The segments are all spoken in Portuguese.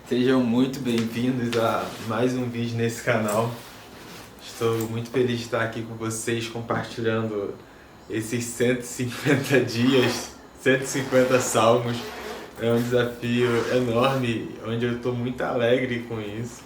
Sejam muito bem-vindos a mais um vídeo nesse canal. Estou muito feliz de estar aqui com vocês compartilhando esses 150 dias, 150 salmos. É um desafio enorme, onde eu estou muito alegre com isso.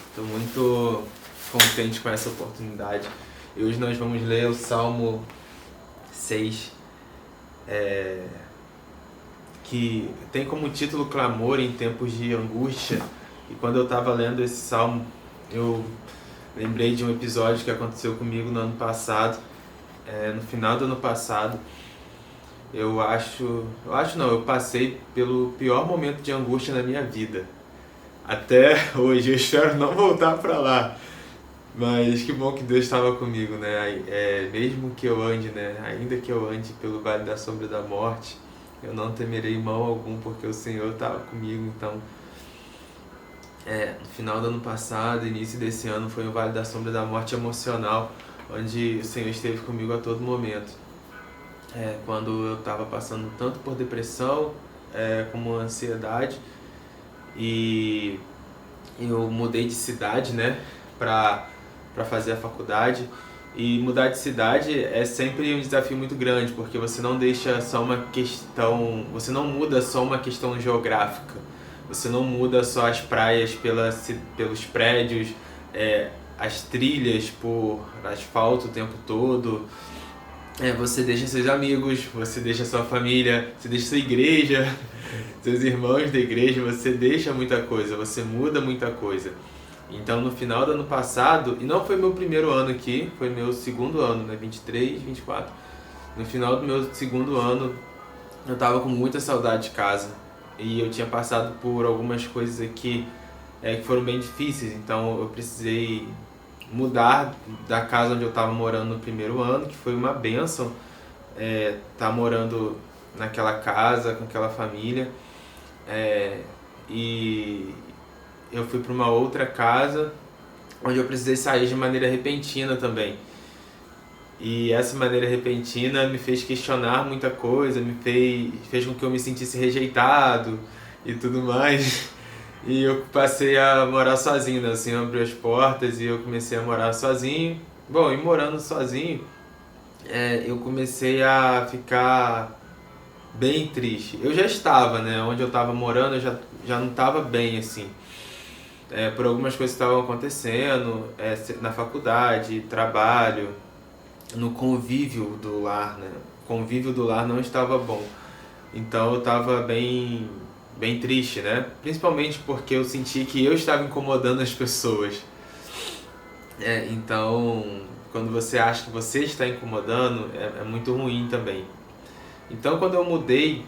Estou muito contente com essa oportunidade. E hoje nós vamos ler o Salmo 6, que tem como título Clamor em tempos de angústia. E quando eu estava lendo esse salmo, eu lembrei de um episódio que aconteceu comigo no ano passado, no final do ano passado. Eu passei pelo pior momento de angústia na minha vida. Até hoje, eu espero não voltar para lá. Mas que bom que Deus estava comigo, né? Mesmo que eu ande, né? Ainda que eu ande pelo vale da sombra da morte, eu não temerei mal algum, porque o Senhor estava comigo. Então, no final do ano passado, início desse ano, foi um vale da sombra da morte emocional, onde o Senhor esteve comigo a todo momento. Quando eu estava passando tanto por depressão, como ansiedade, e eu mudei de cidade, né, para fazer a faculdade. E mudar de cidade é sempre um desafio muito grande, porque você não deixa só uma questão, você não muda só uma questão geográfica, você não muda só as praias pelos prédios, as trilhas por asfalto o tempo todo. Você deixa seus amigos, você deixa sua família, você deixa sua igreja, seus irmãos da igreja, você deixa muita coisa, você muda muita coisa. Então, no final do ano passado, e não foi meu primeiro ano aqui, foi meu segundo ano, né, 23, 24. No final do meu segundo ano, eu tava com muita saudade de casa. E eu tinha passado por algumas coisas aqui que foram bem difíceis. Então, eu precisei mudar da casa onde eu tava morando no primeiro ano, que foi uma bênção, tá morando naquela casa, com aquela família. E eu fui para uma outra casa onde eu precisei sair de maneira repentina também. E essa maneira repentina me fez questionar muita coisa, fez com que eu me sentisse rejeitado e tudo mais. E eu passei a morar sozinho, né? Assim, abriu as portas e eu comecei a morar sozinho. Bom, e morando sozinho, eu comecei a ficar bem triste. Eu já estava, né? Onde eu estava morando, eu já não estava bem, assim. Por algumas coisas que estavam acontecendo, na faculdade, trabalho, no convívio do lar, né? O convívio do lar não estava bom. Então eu estava bem triste, né? Principalmente porque eu senti que eu estava incomodando as pessoas. Então, quando você acha que você está incomodando, é muito ruim também. Então, quando eu mudei,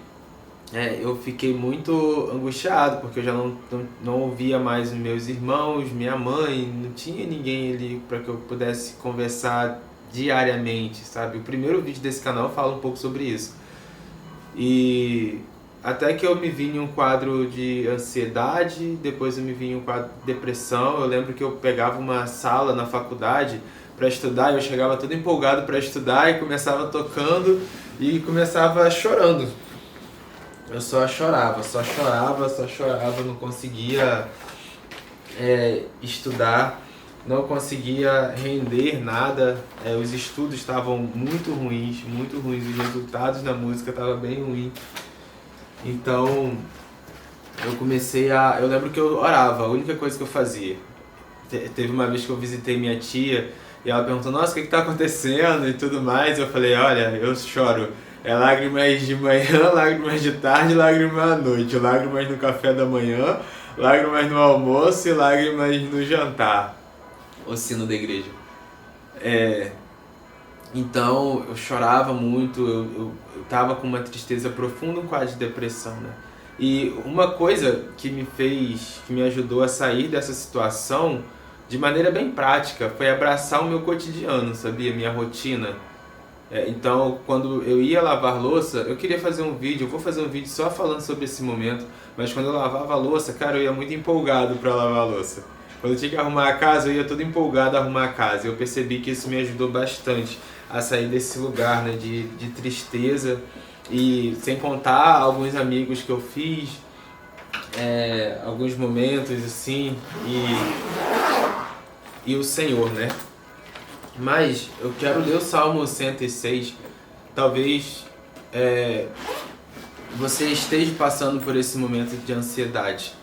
eu fiquei muito angustiado, porque eu já não ouvia mais os meus irmãos, minha mãe, não tinha ninguém ali para que eu pudesse conversar diariamente, sabe? O primeiro vídeo desse canal fala um pouco sobre isso. E até que eu me vi em um quadro de ansiedade, depois eu me vi em um quadro de depressão. Eu lembro que eu pegava uma sala na faculdade para estudar, eu chegava todo empolgado para estudar e começava tocando e começava chorando. Eu só chorava, não conseguia estudar, não conseguia render nada, os estudos estavam muito ruins, os resultados da música estavam bem ruins. Então eu lembro que eu orava, a única coisa que eu fazia. Teve uma vez que eu visitei minha tia e ela perguntou, nossa, o que está acontecendo e tudo mais, eu falei, olha, eu choro. Lágrimas de manhã, lágrimas de tarde, lágrimas à noite, lágrimas no café da manhã, lágrimas no almoço e lágrimas no jantar. O sino da igreja. Então eu chorava muito, eu tava com uma tristeza profunda, um quadro de depressão, né? E uma coisa que me ajudou a sair dessa situação de maneira bem prática foi abraçar o meu cotidiano, sabia? Minha rotina. Então, quando eu ia lavar louça, eu queria fazer um vídeo, eu vou fazer um vídeo só falando sobre esse momento, mas quando eu lavava a louça, cara, eu ia muito empolgado para lavar a louça. Quando eu tinha que arrumar a casa, eu ia todo empolgado a arrumar a casa. Eu percebi que isso me ajudou bastante a sair desse lugar, né, de tristeza. E sem contar alguns amigos que eu fiz, alguns momentos assim, e o Senhor, né? Mas eu quero ler o Salmo 106. Talvez você esteja passando por esse momento de ansiedade.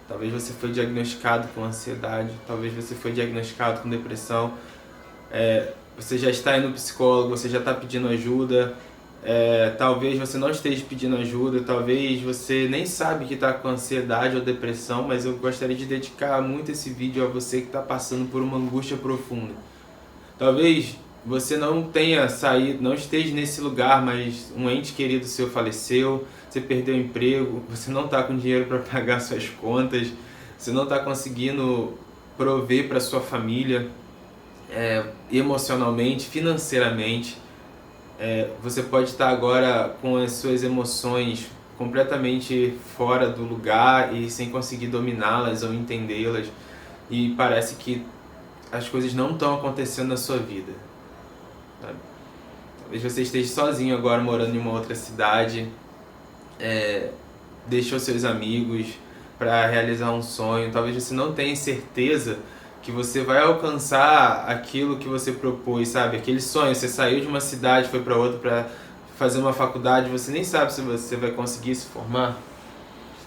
Talvez você foi diagnosticado com ansiedade, talvez você foi diagnosticado com depressão, você já está indo no psicólogo, você já está pedindo ajuda, talvez você não esteja pedindo ajuda, talvez você nem sabe que está com ansiedade ou depressão, mas eu gostaria de dedicar muito esse vídeo a você que está passando por uma angústia profunda. Talvez você não tenha saído, não esteja nesse lugar, mas um ente querido seu faleceu, você perdeu o emprego, você não está com dinheiro para pagar suas contas, você não está conseguindo prover para sua família, emocionalmente, financeiramente. Você pode estar agora com as suas emoções completamente fora do lugar e sem conseguir dominá-las ou entendê-las, e parece que as coisas não estão acontecendo na sua vida, sabe? Talvez você esteja sozinho agora, morando em uma outra cidade, deixou seus amigos para realizar um sonho. Talvez você não tenha certeza que você vai alcançar aquilo que você propôs, sabe? Aquele sonho, você saiu de uma cidade, foi para outra para fazer uma faculdade, você nem sabe se você vai conseguir se formar.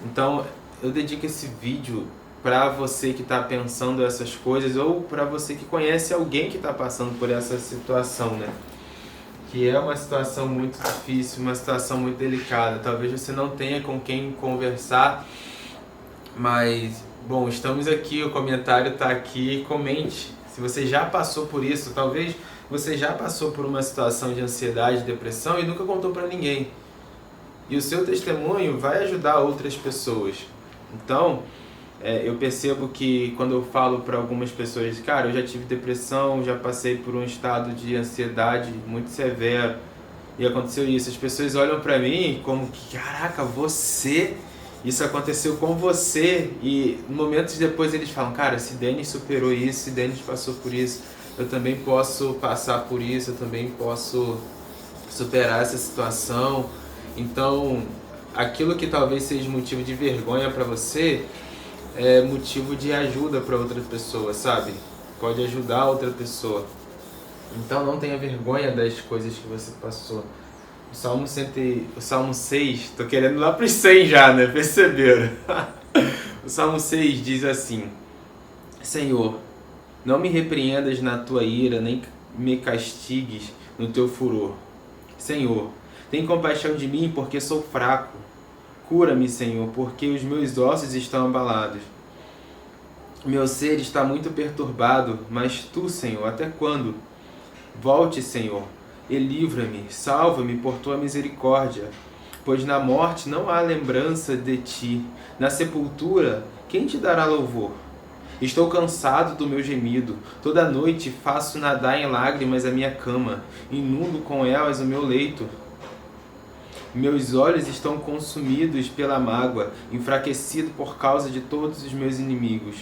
Então, eu dedico esse vídeo para você que está pensando essas coisas, ou para você que conhece alguém que está passando por essa situação, né? Que é uma situação muito difícil, uma situação muito delicada. Talvez você não tenha com quem conversar, mas, bom, estamos aqui, o comentário está aqui, comente. Se você já passou por isso, talvez você já passou por uma situação de ansiedade, depressão e nunca contou para ninguém. E o seu testemunho vai ajudar outras pessoas. Então, eu percebo que quando eu falo para algumas pessoas, cara, eu já tive depressão, já passei por um estado de ansiedade muito severo e aconteceu isso, as pessoas olham para mim como que, caraca, isso aconteceu com você, e momentos depois eles falam, cara, se Denis superou isso, se Denis passou por isso, eu também posso passar por isso, eu também posso superar essa situação. Então, aquilo que talvez seja motivo de vergonha para você é motivo de ajuda para outra pessoa, sabe? Pode ajudar outra pessoa. Então não tenha vergonha das coisas que você passou. O Salmo 6, tô querendo ir lá para os 100 já, né? Perceberam? O Salmo 6 diz assim: Senhor, não me repreendas na tua ira, nem me castigues no teu furor. Senhor, tem compaixão de mim, porque sou fraco. Cura-me, Senhor, porque os meus ossos estão abalados. Meu ser está muito perturbado, mas Tu, Senhor, até quando? Volte, Senhor, e livra-me, salva-me por Tua misericórdia, pois na morte não há lembrança de Ti. Na sepultura, quem Te dará louvor? Estou cansado do meu gemido, toda noite faço nadar em lágrimas a minha cama, inundo com elas o meu leito. Meus olhos estão consumidos pela mágoa, enfraquecido por causa de todos os meus inimigos.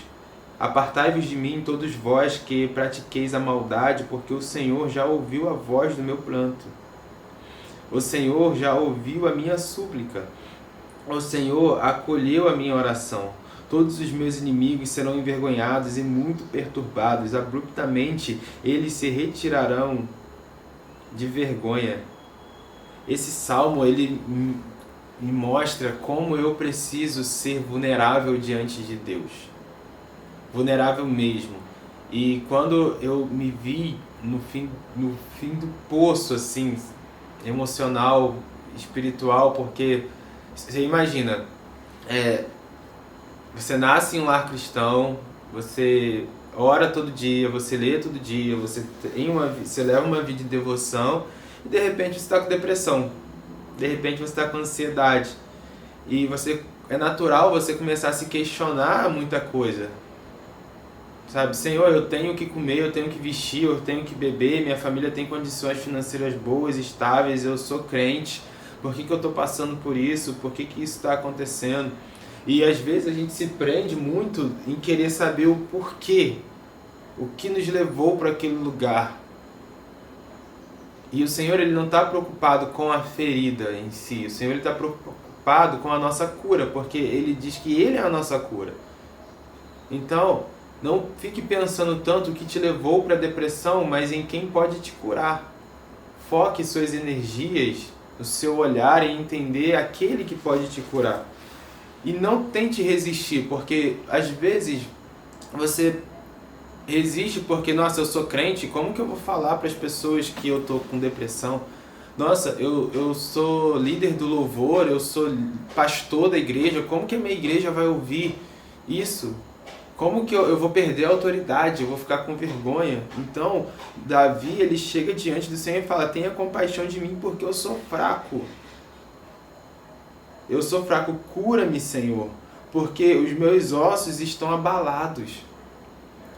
Apartai-vos de mim, todos vós que pratiqueis a maldade, porque o Senhor já ouviu a voz do meu pranto. O Senhor já ouviu a minha súplica. O Senhor acolheu a minha oração. Todos os meus inimigos serão envergonhados e muito perturbados. Abruptamente eles se retirarão de vergonha. Esse salmo, ele me mostra como eu preciso ser vulnerável diante de Deus. Vulnerável mesmo. E quando eu me vi no fim do poço, assim, emocional, espiritual, porque você imagina, você nasce em um lar cristão, você ora todo dia, você lê todo dia, você leva uma vida de devoção, e de repente você está com depressão, de repente você está com ansiedade, e é natural você começar a se questionar muita coisa, sabe? Senhor, eu tenho que comer, eu tenho que vestir, eu tenho que beber, minha família tem condições financeiras boas, estáveis, eu sou crente, por que eu estou passando por isso? Por que isso está acontecendo? E às vezes a gente se prende muito em querer saber o porquê, o que nos levou para aquele lugar. E o Senhor, ele não está preocupado com a ferida em si, o Senhor está preocupado com a nossa cura, porque ele diz que ele é a nossa cura. Então, não fique pensando tanto o que te levou para a depressão, mas em quem pode te curar. Foque suas energias, o seu olhar em entender aquele que pode te curar. E não tente resistir, porque às vezes você resiste porque, nossa, eu sou crente, como que eu vou falar para as pessoas que eu tô com depressão? Nossa, eu sou líder do louvor, eu sou pastor da igreja, como que a minha igreja vai ouvir isso? Como que eu vou perder a autoridade? Eu vou ficar com vergonha? Então, Davi, ele chega diante do Senhor e fala: tenha compaixão de mim porque eu sou fraco. Eu sou fraco, cura-me, Senhor, porque os meus ossos estão abalados.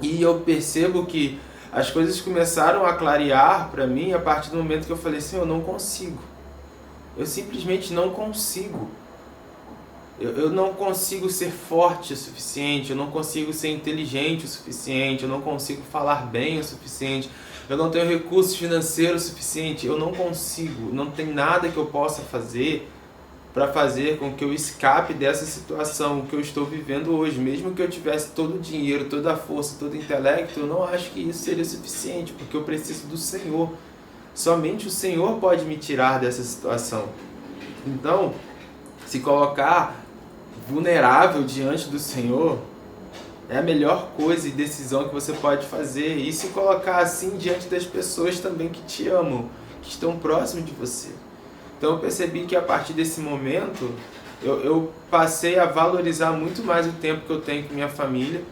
E eu percebo que as coisas começaram a clarear para mim a partir do momento que eu falei: Senhor, eu não consigo. Eu simplesmente não consigo. Eu não consigo ser forte o suficiente, eu não consigo ser inteligente o suficiente, eu não consigo falar bem o suficiente, eu não tenho recursos financeiros o suficiente, eu não consigo, não tem nada que eu possa fazer para fazer com que eu escape dessa situação que eu estou vivendo hoje. Mesmo que eu tivesse todo o dinheiro, toda a força, todo o intelecto, eu não acho que isso seria suficiente, porque eu preciso do Senhor. Somente o Senhor pode me tirar dessa situação. Então, se colocar vulnerável diante do Senhor é a melhor coisa e decisão que você pode fazer. E se colocar assim diante das pessoas também que te amam, que estão próximas de você. Então eu percebi que a partir desse momento eu passei a valorizar muito mais o tempo que eu tenho com minha família,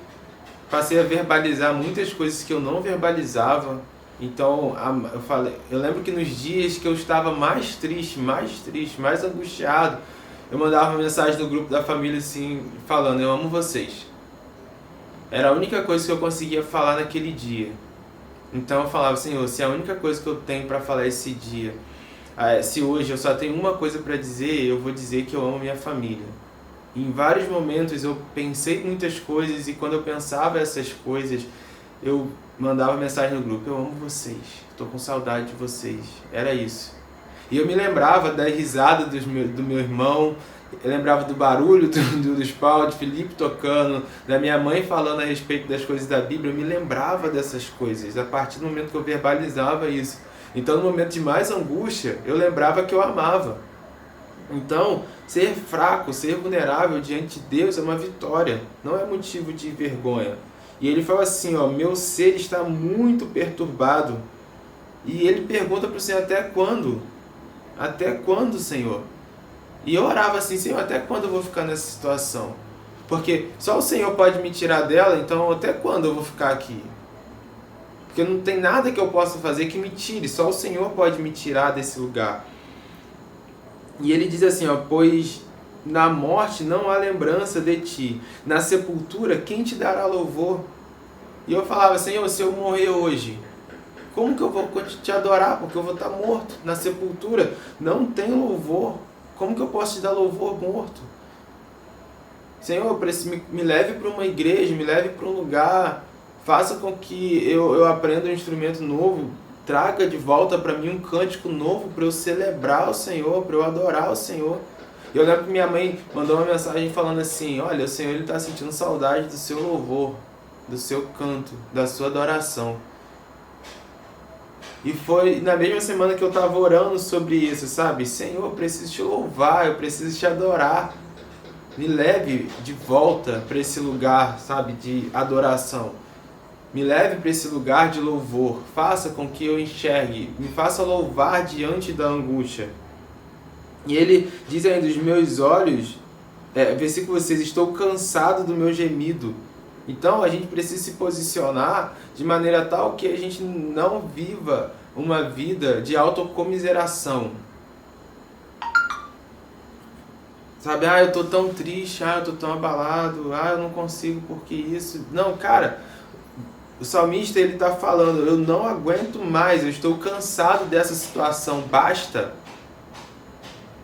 passei a verbalizar muitas coisas que eu não verbalizava. Então eu lembro que nos dias que eu estava mais triste, mais angustiado, eu mandava uma mensagem no grupo da família assim, falando: eu amo vocês. Era a única coisa que eu conseguia falar naquele dia. Então eu falava: Senhor, se é a única coisa que eu tenho para falar esse dia, se hoje eu só tenho uma coisa para dizer, eu vou dizer que eu amo minha família. E em vários momentos eu pensei muitas coisas, e quando eu pensava essas coisas, eu mandava mensagem no grupo: eu amo vocês, estou com saudade de vocês. Era isso. E eu me lembrava da risada do meu irmão, eu lembrava do barulho dos pau, de Felipe tocando, da minha mãe falando a respeito das coisas da Bíblia. Eu me lembrava dessas coisas a partir do momento que eu verbalizava isso. Então, no momento de mais angústia, eu lembrava que eu amava. Então, ser fraco, ser vulnerável diante de Deus é uma vitória, não é motivo de vergonha. E ele fala assim: ó, meu ser está muito perturbado. E ele pergunta para o Senhor: até quando? Até quando, Senhor? E eu orava assim: Senhor, até quando eu vou ficar nessa situação? Porque só o Senhor pode me tirar dela, então até quando eu vou ficar aqui? Porque não tem nada que eu possa fazer que me tire, só o Senhor pode me tirar desse lugar. E ele diz assim, ó: pois na morte não há lembrança de ti, na sepultura quem te dará louvor? E eu falava: Senhor, se eu morrer hoje, como que eu vou te adorar? Porque eu vou estar morto. Na sepultura não tem louvor. Como que eu posso te dar louvor morto? Senhor, eu preciso, me leve para uma igreja, me leve para um lugar, faça com que eu aprenda um instrumento novo, traga de volta para mim um cântico novo para eu celebrar o Senhor, para eu adorar o Senhor. E eu lembro que minha mãe mandou uma mensagem falando assim: olha, o Senhor está sentindo saudade do seu louvor, do seu canto, da sua adoração. E foi na mesma semana que eu estava orando sobre isso, sabe? Senhor, eu preciso te louvar, eu preciso te adorar. Me leve de volta para esse lugar, sabe, de adoração. Me leve para esse lugar de louvor. Faça com que eu enxergue. Me faça louvar diante da angústia. E ele diz ainda: os meus olhos, versículo 6, estou cansado do meu gemido. Então a gente precisa se posicionar de maneira tal que a gente não viva uma vida de autocomiseração. Sabe, eu tô tão triste, eu tô tão abalado, eu não consigo porque isso. Não, cara, o salmista ele tá falando: eu não aguento mais, eu estou cansado dessa situação, basta.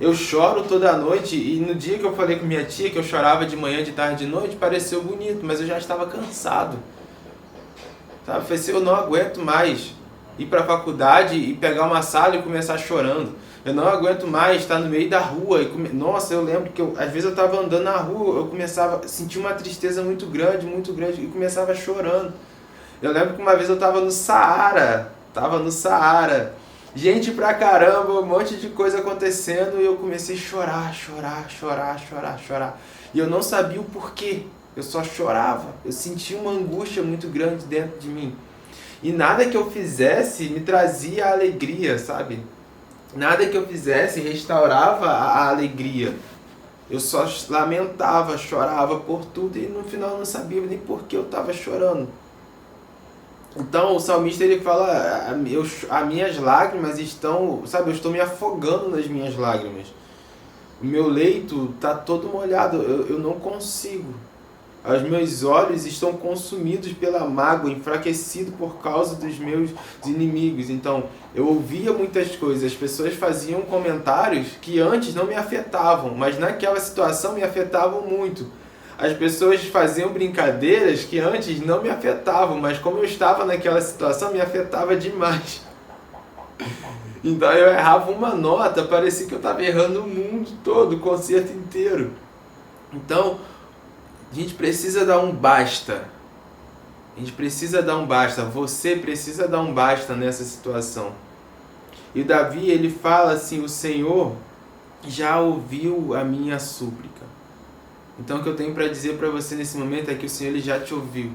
Eu choro toda noite, e no dia que eu falei com minha tia que eu chorava de manhã, de tarde, de noite, pareceu bonito, mas eu já estava cansado. Sabe, eu falei assim: eu não aguento mais ir para a faculdade e pegar uma sala e começar chorando. Eu não aguento mais estar no meio da rua. Nossa, eu lembro que às vezes eu estava andando na rua, eu começava a sentir uma tristeza muito grande, e começava chorando. Eu lembro que uma vez eu estava no Saara, gente pra caramba, um monte de coisa acontecendo, e eu comecei a chorar. E eu não sabia o porquê, eu só chorava, eu sentia uma angústia muito grande dentro de mim. E nada que eu fizesse me trazia alegria, sabe? Nada que eu fizesse restaurava a alegria. Eu só lamentava, chorava por tudo e no final eu não sabia nem por que eu estava chorando. Então o salmista ele fala, as minhas lágrimas estão, sabe, eu estou me afogando nas minhas lágrimas. O meu leito está todo molhado, eu não consigo. Os meus olhos estão consumidos pela mágoa, enfraquecido por causa dos meus inimigos. Então, eu ouvia muitas coisas, as pessoas faziam comentários que antes não me afetavam, mas naquela situação me afetavam muito. As pessoas faziam brincadeiras que antes não me afetavam, mas como eu estava naquela situação, me afetava demais. Então eu errava uma nota, parecia que eu estava errando o mundo todo, o concerto inteiro. Então, a gente precisa dar um basta. Você precisa dar um basta nessa situação. E Davi, ele fala assim, o Senhor já ouviu a minha súplica. Então o que eu tenho para dizer para você nesse momento é que o Senhor ele já te ouviu.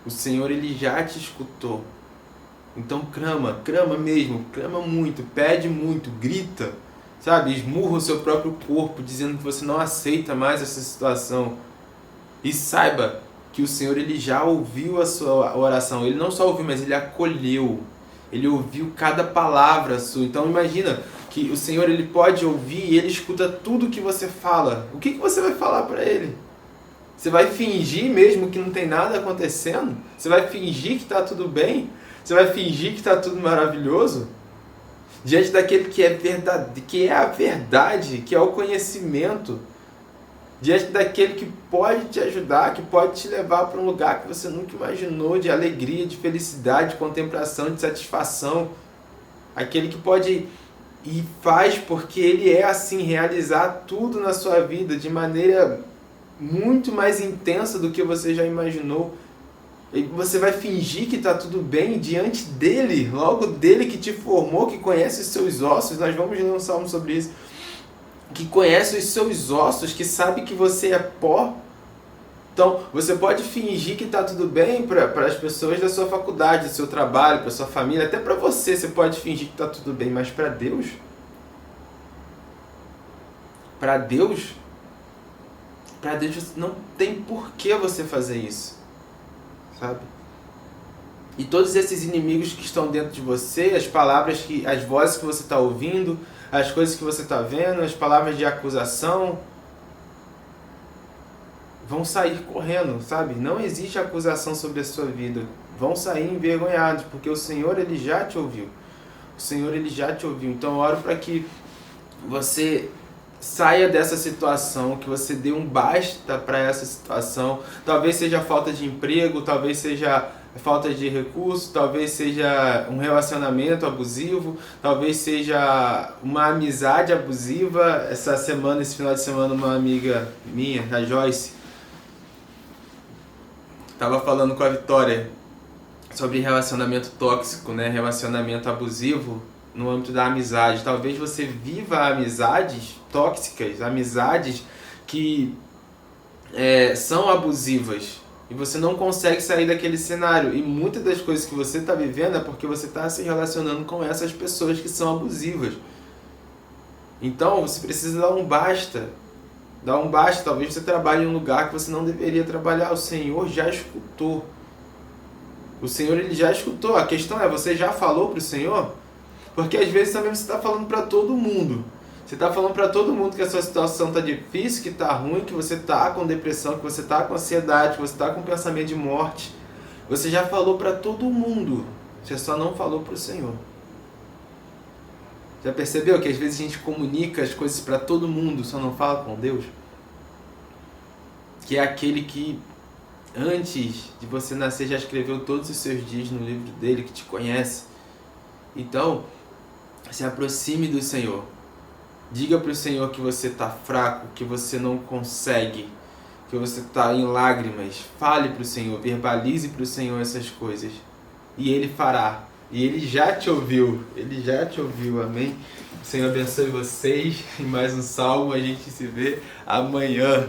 O Senhor ele já te escutou. Então clama mesmo, clama muito, pede muito, grita, sabe? Esmurra o seu próprio corpo, dizendo que você não aceita mais essa situação. E saiba que o Senhor ele já ouviu a sua oração. Ele não só ouviu, mas ele acolheu. Ele ouviu cada palavra sua. Então imagina que o Senhor ele pode ouvir e ele escuta tudo que você fala. O que você vai falar para ele? Você vai fingir mesmo que não tem nada acontecendo? Você vai fingir que está tudo bem? Você vai fingir que está tudo maravilhoso? Diante daquele que é verdade, que é a verdade, que é o conhecimento. Diante daquele que pode te ajudar, que pode te levar para um lugar que você nunca imaginou, de alegria, de felicidade, de contemplação, de satisfação. Aquele que pode e faz porque ele é assim, realizar tudo na sua vida de maneira muito mais intensa do que você já imaginou. E você vai fingir que está tudo bem diante dele, logo dele que te formou, que conhece os seus ossos. Nós vamos ler um salmo sobre isso. Que conhece os seus ossos, que sabe que você é pó. Então, você pode fingir que está tudo bem para as pessoas da sua faculdade, do seu trabalho, para sua família, até para você pode fingir que está tudo bem, mas para Deus não tem por que você fazer isso, sabe? E todos esses inimigos que estão dentro de você, as vozes que você está ouvindo, as coisas que você está vendo, as palavras de acusação, vão sair correndo, sabe? Não existe acusação sobre a sua vida. Vão sair envergonhados, porque o Senhor ele já te ouviu. O Senhor ele já te ouviu. Então eu oro para que você saia dessa situação, que você dê um basta para essa situação. Talvez seja falta de emprego, talvez seja falta de recurso, talvez seja um relacionamento abusivo, talvez seja uma amizade abusiva. Esse final de semana, uma amiga minha, a Joyce, estava falando com a Vitória sobre relacionamento tóxico, né? Relacionamento abusivo no âmbito da amizade. Talvez você viva amizades tóxicas, amizades que são abusivas, e você não consegue sair daquele cenário. E muitas das coisas que você está vivendo é porque você está se relacionando com essas pessoas que são abusivas. Então você precisa dar um basta. Talvez você trabalhe em um lugar que você não deveria trabalhar. O Senhor já escutou. O Senhor ele já escutou. A questão é, você já falou para o Senhor? Porque às vezes também você está falando para todo mundo. Você está falando para todo mundo que a sua situação está difícil, que está ruim, que você está com depressão, que você está com ansiedade, que você está com pensamento de morte. Você já falou para todo mundo. Você só não falou para o Senhor. Já percebeu que às vezes a gente comunica as coisas para todo mundo, só não fala com Deus? Que é aquele que antes de você nascer já escreveu todos os seus dias no livro dele, que te conhece. Então, se aproxime do Senhor. Diga para o Senhor que você está fraco, que você não consegue, que você está em lágrimas. Fale para o Senhor, verbalize para o Senhor essas coisas. E Ele fará. E Ele já te ouviu. Ele já te ouviu. Amém? O Senhor abençoe vocês. Em mais um salmo. A gente se vê amanhã.